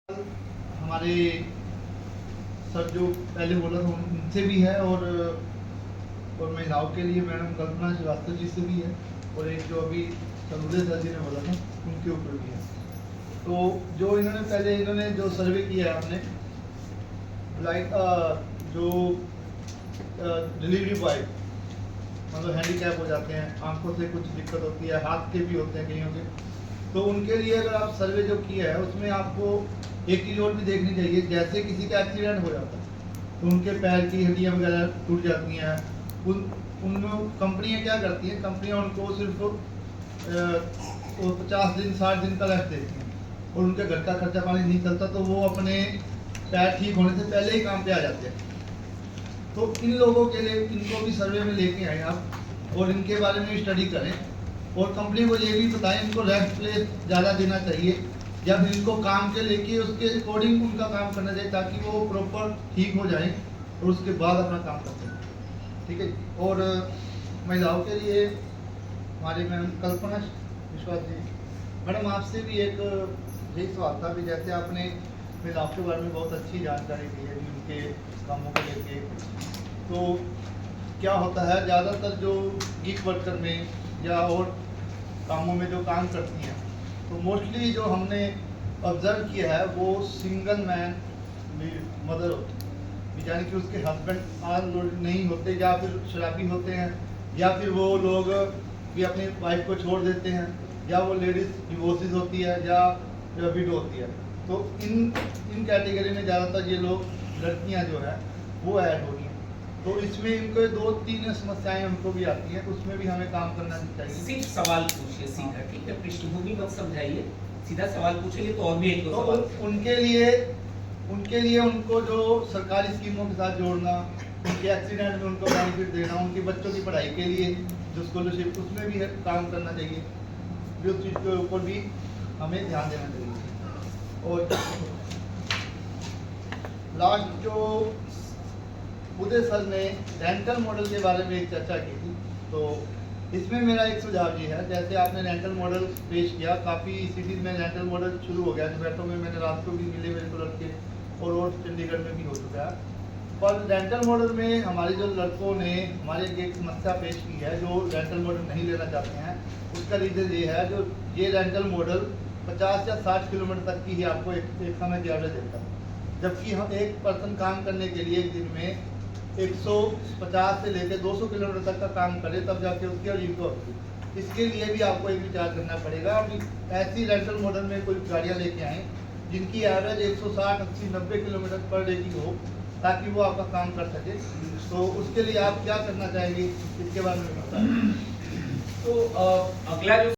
हमारे सर जो पहले बोला था उनसे भी है और महिलाओं के लिए मैडम कल्पना श्रीवास्तव जी से भी है और एक जो अभी सर जी ने बोला था उनके ऊपर भी है। तो जो इन्होंने जो सर्वे किया है हमने लाइक जो डिलीवरी बॉय मतलब हैंडीकैप हो जाते हैं, आंखों से कुछ दिक्कत होती है, हाथ के भी होते हैं कईयों के, तो उनके लिए अगर आप सर्वे जो किया है उसमें आपको एक चीज़ और भी देखनी चाहिए। जैसे किसी का एक्सीडेंट हो जाता है तो उनके पैर की हड्डियाँ वगैरह टूट जाती हैं, उन कंपनियाँ क्या करती हैं, कंपनियाँ उनको सिर्फ 50 दिन 60 दिन का रेस्ट देती हैं और उनके घर का खर्चा पानी नहीं चलता, तो वो अपने पैर ठीक होने से पहले ही काम पे आ जाते हैं। तो इन लोगों के लिए इनको भी सर्वे में लेके आए आप और इनके बारे में स्टडी करें और कंपनी को ये भी बताएं इनको रेस्ट प्लेस ज़्यादा देना चाहिए या फिर इनको काम के लेके उसके अकॉर्डिंग उनका काम करना चाहिए ताकि वो प्रॉपर ठीक हो जाए और उसके बाद अपना काम कर सकें। ठीक है। और महिलाओं के लिए हमारी मैम कल्पना विश्वास जी, मैडम आपसे भी एक यही सवाल था कि जैसे आपने महिलाओं के बारे में बहुत अच्छी जानकारी दी है उनके कामों को लेके, तो क्या होता है ज़्यादातर जो गिग वर्कर में या और कामों में जो काम करती हैं तो मोस्टली जो हमने ऑब्जर्व किया है वो सिंगल मैन मदर होती है, यानी कि उसके हस्बैंड ऑलरेडी नहीं होते या फिर शराबी होते हैं या फिर वो लोग भी अपनी वाइफ को छोड़ देते हैं या वो लेडीज़ डिवोर्सेस होती है या विडो होती है। तो इन कैटेगरी में ज़्यादातर ये लोग लड़कियां जो है वो ऐड हो रही हैं। तो इसमें इनको 2-3 समस्याएं हमको भी आती हैं, उसमें भी हमें काम करना चाहिए। सिर्फ सवाल पूछिए सीधा, ठीक है, पृष्ठभूमि मत समझाइए, सीधा सवाल पूछेंगे तो और भी एक दो तो सवाल उनके लिए उनको जो सरकारी स्कीमों के साथ जोड़ना, उनके एक्सीडेंट में उनको बेनिफिट देना, उनके बच्चों की पढ़ाई के लिए जो स्कॉलरशिप उसमें भी काम करना चाहिए, भी उस चीज़ के ऊपर भी हमें ध्यान देना चाहिए। और लास्ट जो उदय सर ने रेंटल मॉडल के बारे में एक चर्चा की थी, तो इसमें मेरा एक सुझाव ये है, जैसे आपने रेंटल मॉडल पेश किया, काफ़ी सिटीज़ में रेंटल मॉडल शुरू हो गया, जोमेटो में मैंने रात को भी मिले मेरे को लड़के और चंडीगढ़ में भी हो चुका है। पर रेंटल मॉडल में हमारे जो लड़कों ने हमारे एक समस्या पेश की है, जो रेंटल मॉडल नहीं लेना चाहते हैं, उसका रीज़न ये है जो ये रेंटल मॉडल 50 या 60 किलोमीटर तक की ही आपको एक समय की एवरेज देता है, जबकि हम एक पर्सन काम करने के लिए एक दिन में 150 से लेकर 200 किलोमीटर तक का काम करे तब जाके उसकी और इनकम होती है। इसके लिए भी आपको एक विचार करना पड़ेगा। अभी ऐसी रेंटल मॉडल में कोई गाड़ियाँ लेके आएँ जिनकी एवरेज 160, 80, 90 किलोमीटर पर डे की हो, ताकि वो आपका काम कर सके। तो उसके लिए आप क्या करना चाहेंगे इसके बारे में बताएं। तो अगला जो